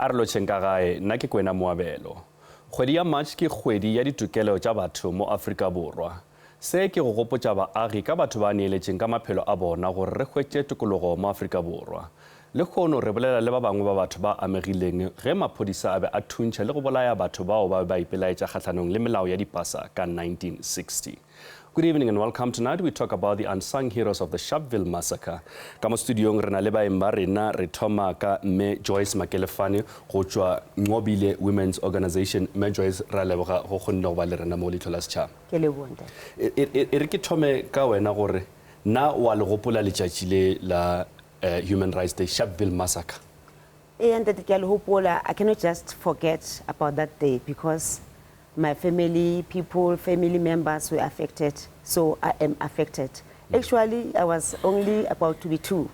a re lotšheng ka gae nna ke Kwena Moabelo. Kgwedi ya March ke kgwedi ya ditokelo tša batho mo Afrika Borwa. Se ke go gopotša baagi ka batho ba neeletšeng ka maphelo a bona gore re hwetše tokologo mo Afrika Borwa. Le kgono re bolela le ba bangwe ba batho ba amegileng ge maphodisa a be a thuntšha le go bolaya batho bao ba ipelaetša kgatlhanong le melao ya dipasa ka 1960. Good evening and welcome. Tonight we talk about the unsung heroes of the Sharpeville massacre. Ka mo studiong re na le baeng ba rena re thoma ka mme Joyce Makelefane go tšwa Ngobile Women's Organization. Mme Joyce ra leboga go kgonne go ba le rena mo Leihlo la Sechaba. Ke lebonte. E re ke thome ka wena gore na wa le gopola letšatši le la Human Rights Day, Sharpeville massacre. And that I cannot just forget about that day because my family members were affected, so I am affected. Actually, I was only about to be 2,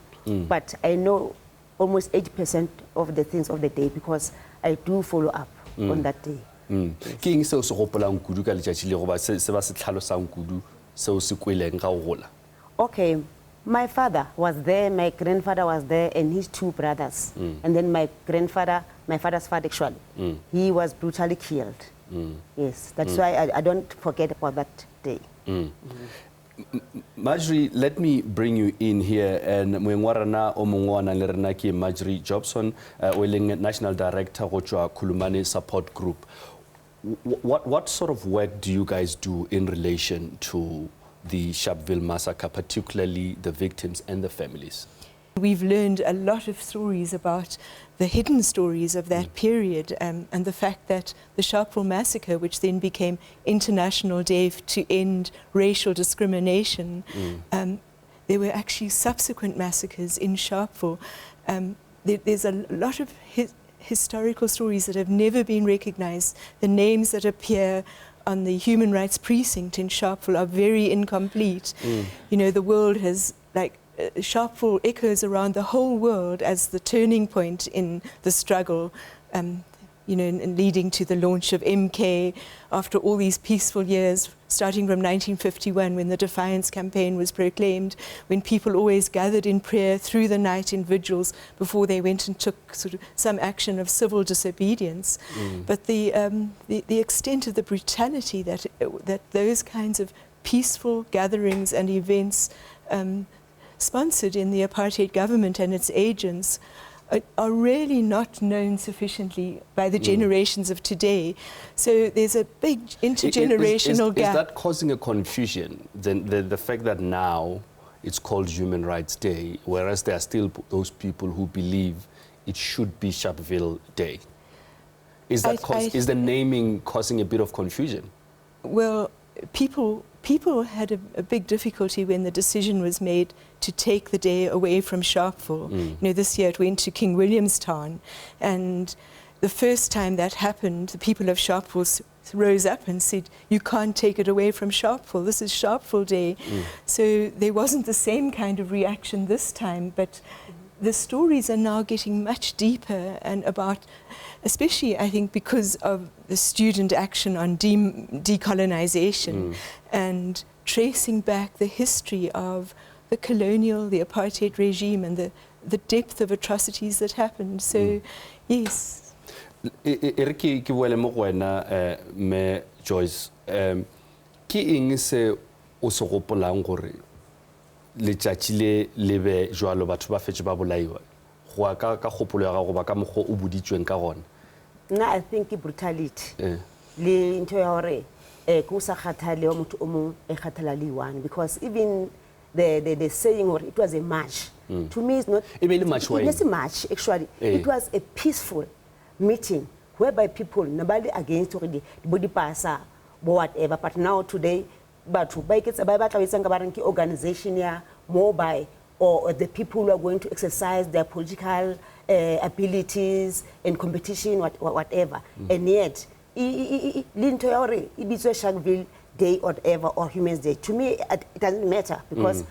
but I know almost 80% of the things of the day because I do follow up on that day. Ke eng seo se gopolang kudu ka letšatši le goba se ba se tlhalosang kudu seo se kweleng ga go gola? Okay, my father was there, my grandfather was there, and his 2 brothers. And then my father's father actually, he was brutally killed. Yes, that's why I don't forget about that day. Marjorie, let me bring you in here. And Moengwarana Omongwana Lerenaki Marjorie Jobson, National Director of Khulumani Support Group. What sort of work do you guys do in relation to the Sharpeville massacre, particularly the victims and the families? We've learned a lot of stories about the hidden stories of that period and the fact that the Sharpeville massacre, which then became International Day to End Racial Discrimination, there were actually subsequent massacres in Sharpeville. There's a lot of historical stories that have never been recognized. The names that appear on the Human Rights Precinct in Sharpeville are very incomplete. You know, the world has, Sharpeville echoes around the whole world as the turning point in the struggle, you know, and leading to the launch of MK after all these peaceful years, starting from 1951 when the Defiance Campaign was proclaimed, when people always gathered in prayer through the night in vigils before they went and took sort of some action of civil disobedience. But the extent of the brutality that those kinds of peaceful gatherings and events sponsored in the apartheid government and its agents are really not known sufficiently by the generations of today. So there's a big intergenerational gap. Is that causing a confusion, the fact that now it's called Human Rights Day, whereas there are still those people who believe it should be Sharpeville Day? Is the naming causing a bit of confusion? Well, people had a big difficulty when the decision was made to take the day away from Sharpeville. You know, this year it went to King Williamstown, and the first time that happened, the people of Sharpeville rose up and said, "You can't take it away from Sharpeville. This is Sharpeville Day." So there wasn't the same kind of reaction this time, but the stories are now getting much deeper and about, especially I think because of the student action on decolonization and tracing back the history of the colonial, the apartheid regime and the depth of atrocities that happened. So, yes. Ke boele mo go wena me Joyce, ke eng se o se gopolang gore letšatši le be jwalo batho ba fetše ba bolaiwa go ka kgopolo ya gago ba ka mokgwa o boditšweng ka gona? Nna I think brutality le ntho ya gore go sa kgathale motho o mong e kgathala le one, because even the saying or it was a march, to me it's not a march actually. It was a peaceful meeting whereby people nobody against the body pasa whatever, but now today batho ba iketsa ba batla wetsang ka bareng ke organization ya mobile or the people who are going to exercise their political abilities in competition whatever, and yet linto ya hore e bitswe Sharpeville Day or whatever or Human's Day, to me it doesn't matter because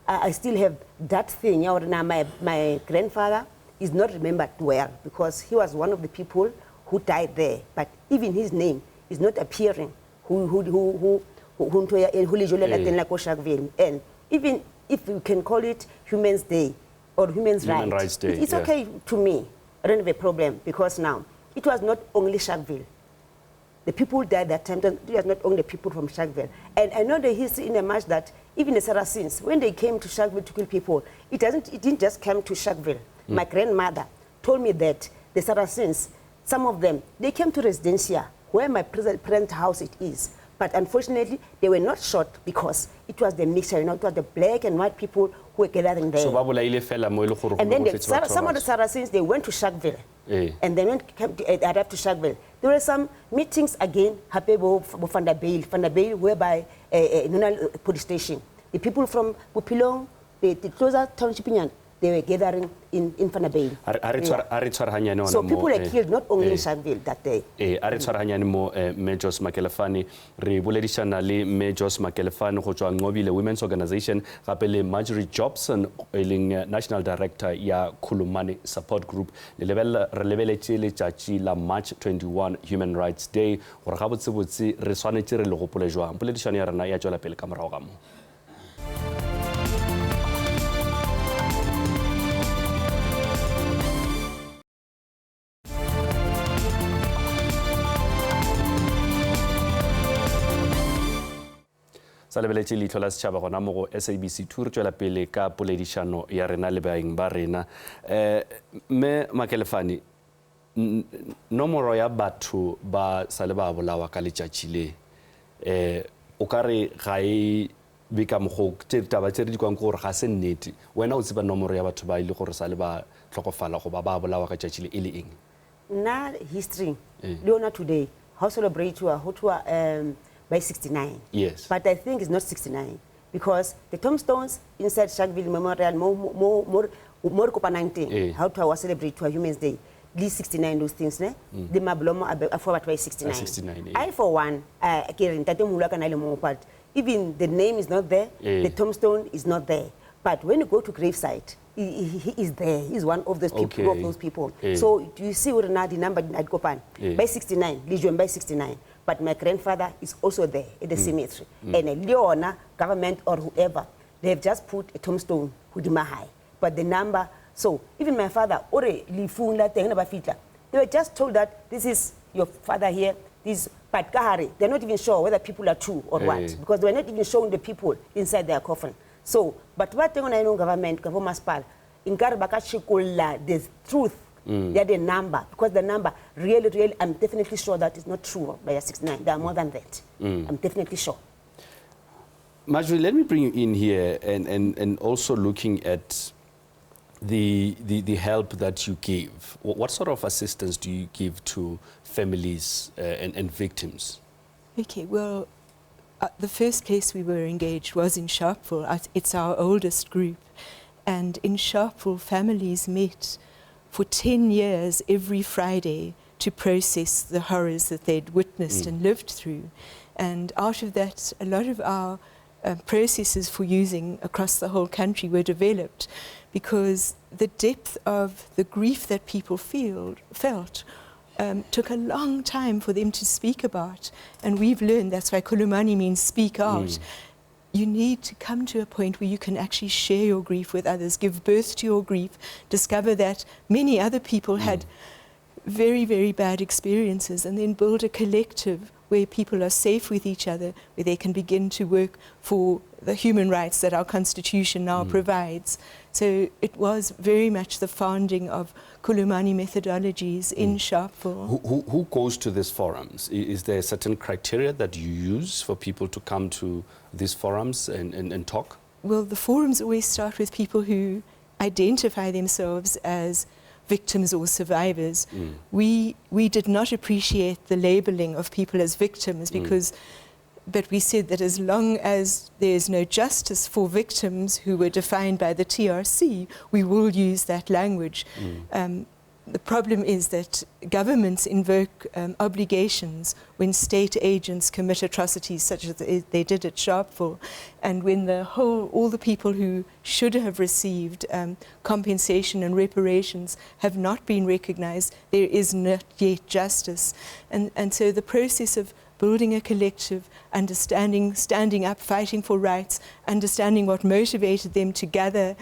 I still have that thing. Now my grandfather is not remembered well because he was one of the people who died there, but even his name is not appearing. And even if you can call it Human's Day or Human Rights Day, it's okay to me. I don't have a problem because now it was not only Sharpeville. The people died that time. It was not only the people from Sharpeville. And I know the history in the match that even the Saracens, when they came to Sharpeville to kill people, it didn't just come to Sharpeville. My grandmother told me that the Saracens, some of them, they came to Residencia, where my present house it is. But unfortunately, they were not shot because it was the mixture, you know, it was the black and white people who were gathering there. And then some of the Saracens, they went to Sharpeville. And then when they arrived to Sharpeville, there were some meetings again, Van der Bijl, whereby Nunal police station. The people from Bupilong, the closer township, they were gathering in Van der Bijl. So people were killed not only in Sharpeville that day. Majors Makelefani, re boledishana le Majors Makelefani go tswa Ngobile Women's Organization, gape le Marjorie Jobson National Director ya Khulumani Support Group. Re lebeletse letšatši la March 21 Human Rights Day gore ga botsebotse re swanetse re le gopole jwang. Poledišano ya rena ya tšwela pele ka morago ga mo. Sa lebeletse Leihlo la Sechaba gona mo go SABC 2 re tšwela pele ka poledišano ya rena le baeng ba rena. Me Makelefani, nomoro ya batho ba sa le ba bolawa ka letšatši le o ka re ga e be ka mogo taba tse re di kwang gore ga se nnete, wena o tseba nomoro ya batho ba ile gore sa le ba tlhokofala go ba bolawa ka tšatši le e le eng? Nna history le yona today how celebrate by 69. Yes. But I think it's not 69 because the tombstones inside Sharpeville Memorial, more Copa 19, how to celebrate to a Human's Day. These 69, those things, ne? The Mablomo are forward by 69. 69, I, for one, even the name is not there, the tombstone is not there. But when you go to gravesite, he is there. He's one of those people. Of those people. So you see what the number at Kopan by 69, Legion by 69. But my grandfather is also there at the cemetery. And Leona, government or whoever, they have just put a tombstone, Hudimahai. But the number, so even my father, they were just told that this is your father here, this but Kahari, they're not even sure whether people are true or what, because they were not even showing the people inside their coffin. So, but what thing on I know government, in Garabaka, there's truth. They're the number, because the number really, I'm definitely sure that is not true by a 69. There are more than that. I'm definitely sure. Marjorie, let me bring you in here and also looking at the help that you give. What sort of assistance do you give to families and victims? Okay, well, the first place we were engaged was in Sharpeville. It's our oldest group. And in Sharpeville, families met for 10 years every Friday to process the horrors that they'd witnessed and lived through. And out of that, a lot of our processes for using across the whole country were developed because the depth of the grief that people felt took a long time for them to speak about. And we've learned, that's why Khulumani means speak out. You need to come to a point where you can actually share your grief with others, give birth to your grief, discover that many other people had very, very bad experiences, and then build a collective where people are safe with each other, where they can begin to work for the human rights that our Constitution now provides. So it was very much the founding of Khulumani methodologies in Sharpeville. Who goes to these forums? Is there a certain criteria that you use for people to come to these forums and talk? Well, the forums always start with people who identify themselves as victims or survivors. We did not appreciate the labeling of people as victims but we said that as long as there's no justice for victims who were defined by the TRC, we will use that language. The problem is that governments invoke obligations when state agents commit atrocities such as they did at Sharpeville, and when all the people who should have received compensation and reparations have not been recognized, there is not yet justice. And so the process of building a collective, understanding, standing up, fighting for rights, understanding what motivated them to gather,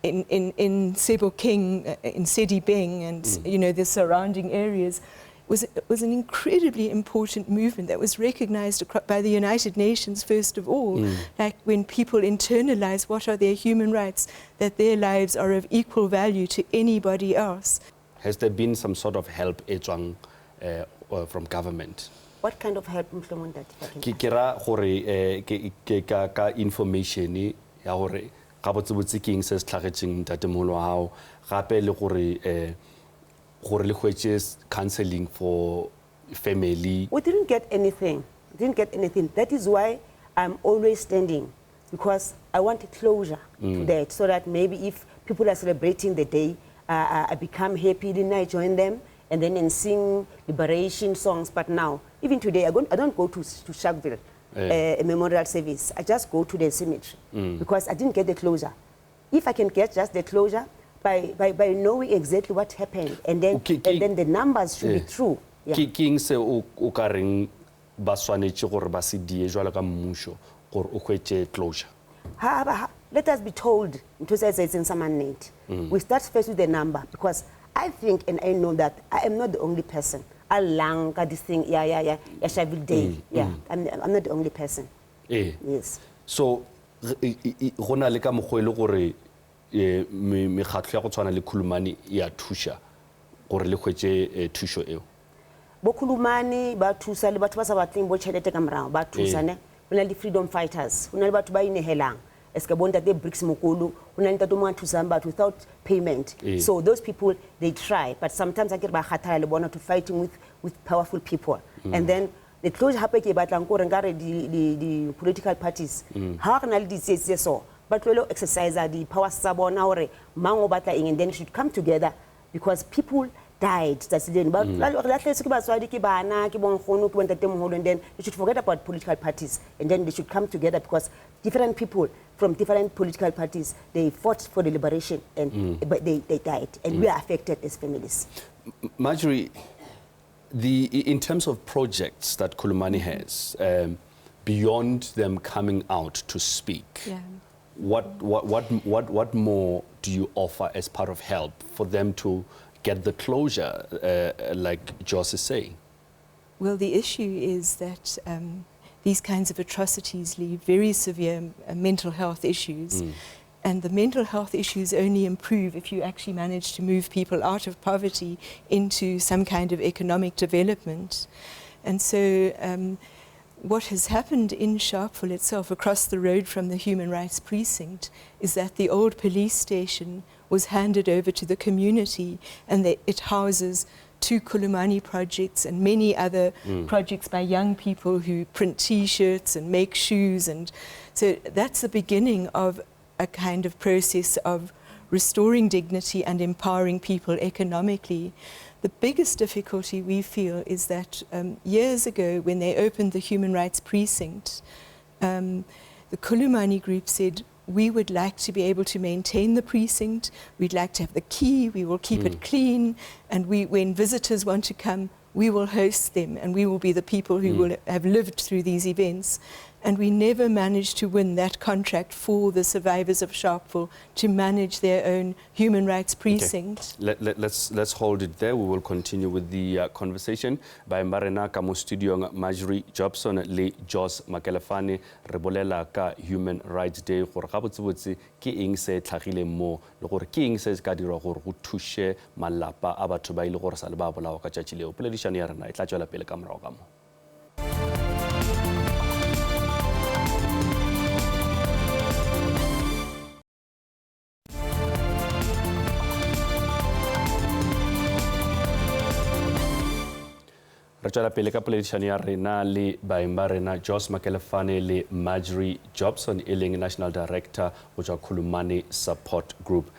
in Sebokeng, in Sedibeng, and you know, the surrounding areas, was an incredibly important movement that was recognized by the United Nations first of all. Like when people internalize what are their human rights, that their lives are of equal value to anybody else. Has there been some sort of help from government? What kind of help implement that? Kira gore ka information ya gore ga botsebotse ke eng se se tlhagetseng ntatemolo wa hao gape le gore gore le hwetše counseling for family. We didn't get anything. That is why I'm always standing, because I want closure to that, so that maybe if people are celebrating the day, I become happy, then I join them and then sing liberation songs. But now, even today, I don't go to Sharpeville, a memorial service. I just go to the cemetery because I didn't get the closure. If I can get just the closure by knowing exactly what happened, and then the numbers should be true. King se o ka reng ba swanetse gore ba se die jwalo ka mmusho gore o hwetše closure. Let us be told, we start first with the number, because I think and I know that I am not the only person. I'm not the only person. Yes. So, go na le ka mokgwa le gore mekgatlo ya go tshwana le Khulumani ya thusha gore le hwetše thušo eo. Bo Khulumani ba thusa le batho ba sa batleng bo tšhelete ka morago ba thusa ne. Go na le freedom fighters, go na le batho ba inehelang. Eske bonta de bricks mokolo, go na le ntate mo a thusang batho without payment. So those people, they try, but sometimes I get ba kgathala le bona to fighting with powerful people. And then the closure hape ke batlang gore ngare di political parties. Ha re na le ditse so, but lo exercise the powers tsa bona hore mang o batla eng, and then should come together, because people died. That's the but and then they should forget about political parties, and then they should come together, because different people from different political parties, they fought for the liberation, and but they died, and we are affected as families. Marjorie, in terms of projects that Khulumani has, beyond them coming out to speak, what more do you offer as part of help for them to get the closure, like Joss is saying? Well, the issue is that these kinds of atrocities leave very severe mental health issues. And the mental health issues only improve if you actually manage to move people out of poverty into some kind of economic development. And so what has happened in Sharpeville itself, across the road from the Human Rights Precinct, is that the old police station was handed over to the community, and it houses 2 Khulumani projects and many other projects by young people who print T-shirts and make shoes. And so that's the beginning of a kind of process of restoring dignity and empowering people economically. The biggest difficulty we feel is that years ago, when they opened the Human Rights Precinct, the Khulumani group said, we would like to be able to maintain the precinct, we'd like to have the key, we will keep it clean, and when visitors want to come, we will host them, and we will be the people who will have lived through these events. And we never managed to win that contract for the survivors of Sharpeville to manage their own human rights precinct. Okay. Let's hold it there. We will continue with the conversation. By Marena Kamo Studio, Marjorie Jobson, le Joss Makelefane, rebolela ka Human Rights Day. Gore ga botsebotse ke eng se tlhagile mo le gore ke eng se ka dira gore go thushe malapa a batho ba ile gore sa le ba bolawa ka tšatši leo. Poledišano ya rena e tla tšwela pele ka morago ka mo. Re tšwela pele ka poledišano ya rena le baeng ba rena Joss Makelefane le Marjorie Jobson, e leng National Director go tšwa Khulumani Support Group.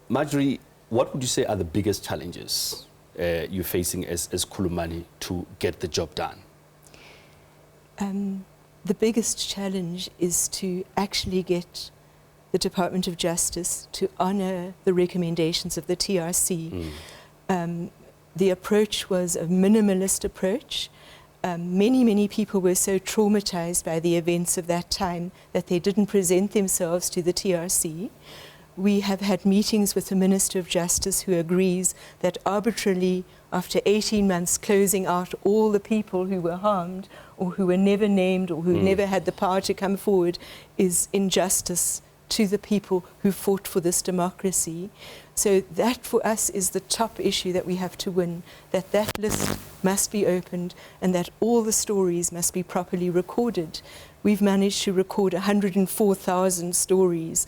Marjorie, what would you say are the biggest challenges you're facing as Khulumani to get the job done? The biggest challenge is to actually get the Department of Justice to honour the recommendations of the TRC. The approach was a minimalist approach. Many people were so traumatized by the events of that time that they didn't present themselves to the TRC. We have had meetings with the Minister of Justice who agrees that arbitrarily, after 18 months, closing out all the people who were harmed or who were never named or who never had the power to come forward is injustice to the people who fought for this democracy. So that for us is the top issue that we have to win, that that list must be opened and that all the stories must be properly recorded. We've managed to record 104,000 stories.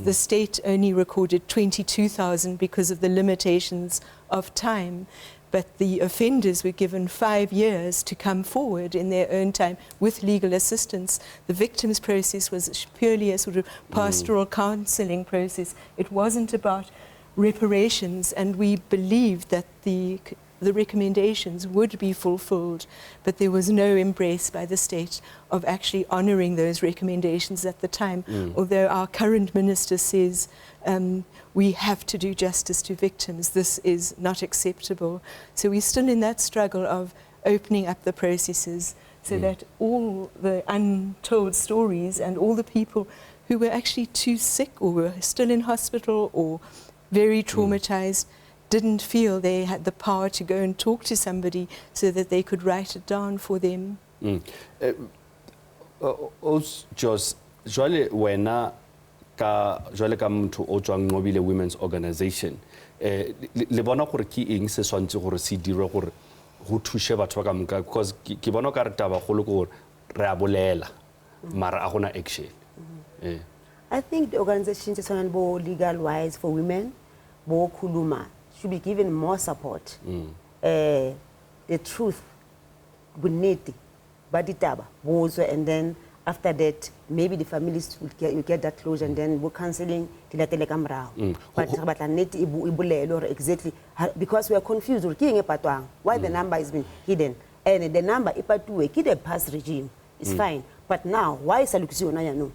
The state only recorded 22,000 because of the limitations of time. But the offenders were given 5 years to come forward in their own time with legal assistance. The victims process was purely a sort of pastoral counselling process. It wasn't about reparations, and we believed that the recommendations would be fulfilled, but there was no embrace by the state of actually honouring those recommendations at the time. Although our current minister says we have to do justice to victims, this is not acceptable. So we're still in that struggle of opening up the processes so that all the untold stories and all the people who were actually too sick or were still in hospital or very traumatized didn't feel they had the power to go and talk to somebody so that they could write it down for them. Jos, jwale wena jwale ka motho o tswang Nqobile Women's Organization, le bona gore ke eng se swantse gore se dire gore go thushe batho ba ka moka, because ke bona ka re taba golo gore re a bolela mara a gona action. I think the organizations that are legal wise for women, bo Khuluma, should be given more support. The truth, buneti, baditaba, bozo, and then after that, maybe the families will get that closure, and then we're counseling till but exactly because we are confused. Why the number has been hidden, and the number ipatuwe kide past regime is fine. But now, why is Salukisiona no?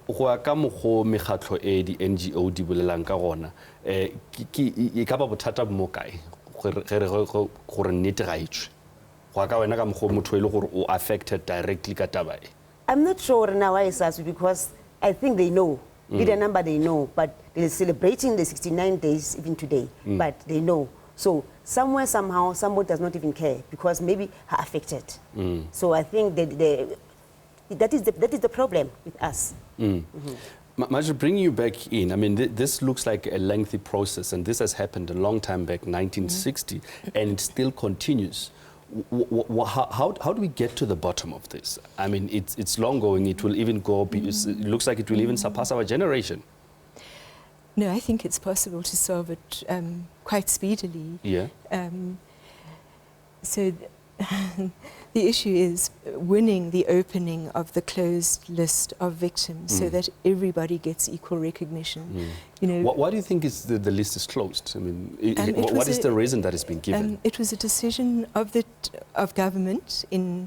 Go ka mogo mekgatlo di NGO di bolelang ka gona e ka ba bothata mo kae gore nnete ga itswe go ka wena ka mogo motho ile gore o affected directly ka taba e? I'm not sure now why it's us, because I think they know. With the number they know, but they're celebrating the 69 days even today, but they know. So somewhere, somehow, somebody does not even care because maybe are affected. So I think that is the problem with us. Marjorie, bring you back in. I mean, this looks like a lengthy process, and this has happened a long time back, 1960, and it still continues. How do we get to the bottom of this? I mean, it's long going. It will even go. It looks like it will even surpass our generation. No, I think it's possible to solve it quite speedily. Yeah. So the issue is winning the opening of the closed list of victims so that everybody gets equal recognition. You know, why do you think the list is closed? I mean, what is the reason that has been given? It was a decision of government in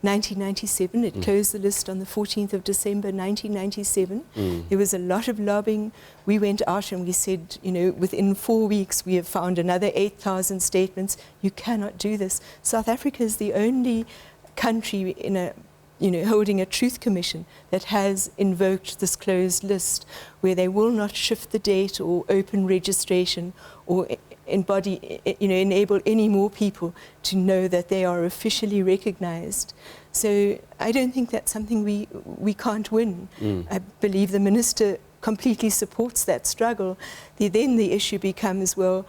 1997. It closed the list on the 14th of December 1997. There was a lot of lobbying. We went out and we said, you know, within 4 weeks we have found another 8,000 statements. You cannot do this. South Africa is the only country in a, you know, holding a truth commission that has invoked this closed list, where they will not shift the date or open registration or enable any more people to know that they are officially recognized. So I don't think that's something we can't win. I believe the minister completely supports that struggle. Then the issue becomes, well,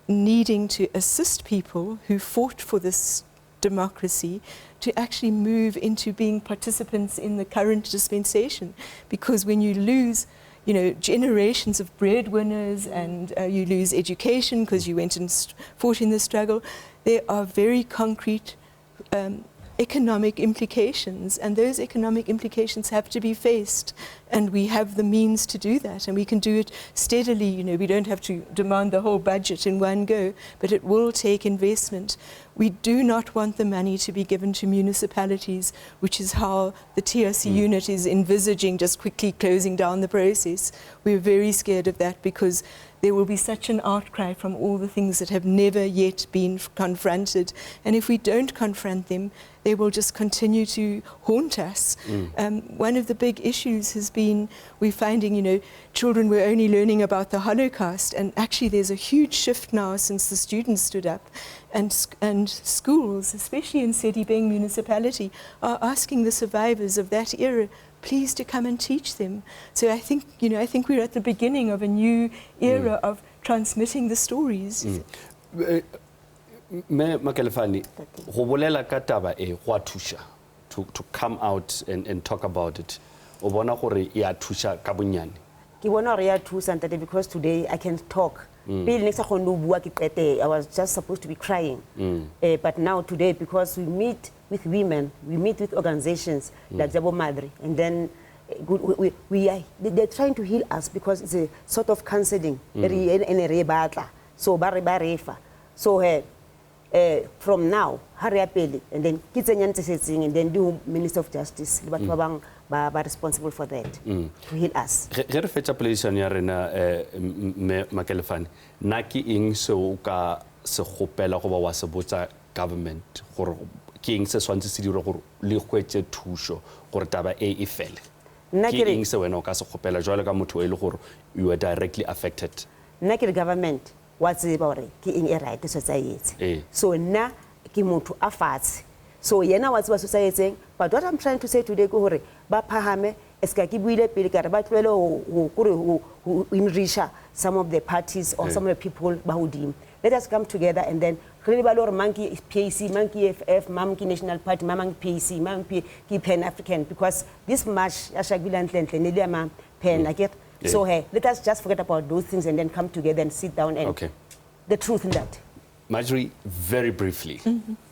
needing to assist people who fought for this democracy to actually move into being participants in the current dispensation. Because when you lose, you know, generations of breadwinners and you lose education because you went and fought in the struggle, there are very concrete economic implications, and those economic implications have to be faced, and we have the means to do that, and we can do it steadily. You know, we don't have to demand the whole budget in one go, but it will take investment. We do not want the money to be given to municipalities, which is how the TRC unit is envisaging just quickly closing down the process. We're very scared of that because there will be such an outcry from all the things that have never yet been confronted. And if we don't confront them, they will just continue to haunt us. One of the big issues has been, we're finding, children were only learning about the Holocaust, and actually there's a huge shift now since the students stood up, and schools, especially in Sedibeng municipality, are asking the survivors of that era please to come and teach them. So I think we're at the beginning of a new era of transmitting the stories. Me Makelefani, go bolela ka taba e go a thusha to come out and talk about it. O bona gore ya thusha ka bonyane. Ke bona gore ya thusa ntate because today I can talk. Pele ne sa go no bua ke qete, I was just supposed to be crying. But now today, because we meet with women, we meet with organizations like Jabo Madri, and then they're trying to heal us because it's a sort of counseling. So so from now, hurry up, and then kids and then do Minister of Justice, but ba responsible for that to heal us. Re fetsa position ya rena me Makelefani. Naki ing so ka se gopela go ba wa se botsa government gore ke ing se swantse se dire gore le gwetse thuso gore taba e fele. Ke ing se wena o ka se gopela jwale ka motho e le gore you were directly affected. Nna ke government what's about ke ing e right society. So na ke motho a fatshe. So yena what's about society, but what I'm trying to say today go hore ba phahame eska ke buile pele ka re ba tlwele ho enrich some of the parties or some of the people ba hodimo. Let us come together and then re ba lo re monkey PAC, monkey FF, monkey National Party, monkey PAC, monkey Pan African, because this march ashagila ntle ne le ma pen like it. So let us just forget about those things and then come together and sit down and the truth in that. Marjorie, very briefly,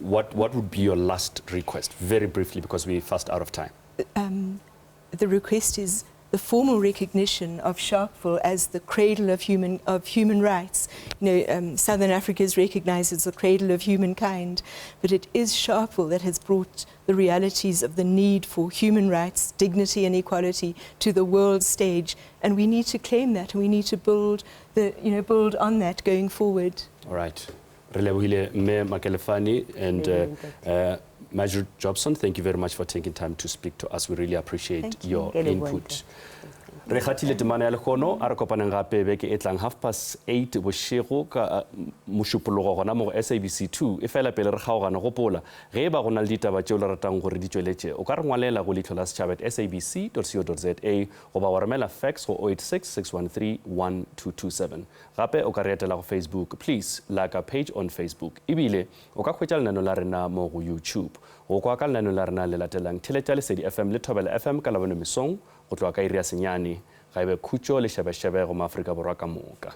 what would be your last request? Very briefly, because we're fast out of time. The request is the formal recognition of Sharpeville as the cradle of human rights. Southern Africa is recognized as the cradle of humankind, but it is Sharpeville that has brought the realities of the need for human rights, dignity and equality to the world stage, and we need to claim that, and we need to build on that going forward. All right. Relebohile me Makelefani and Marjorie Jobson, thank you very much for taking time to speak to us. We really appreciate your input. Re khatile temana ya lekgono a re kopaneng gape beke e tlang 8:30 bošego ka mošupologo gona mo SABC 2 e fela pele re kgaogana gopola ge ba gona le ditaba tšeo le ratang gore di tšweletše o ka re ngwalela go leihlo la Sechaba @sabc.co.za goba wa romela fax go 086 613 1227 gape o ka re etela go Facebook. Please like our page on Facebook. Ebile o ka hwetša lenano la rena mo go YouTube. Go kwa ka lenano la rena le latelang Theletša Lesedi FM le Thobela FM ka Labone mesong go tloa ka iri ya senyane ga ebe khutšo le šebešebe go maAforika Borwa ka moka.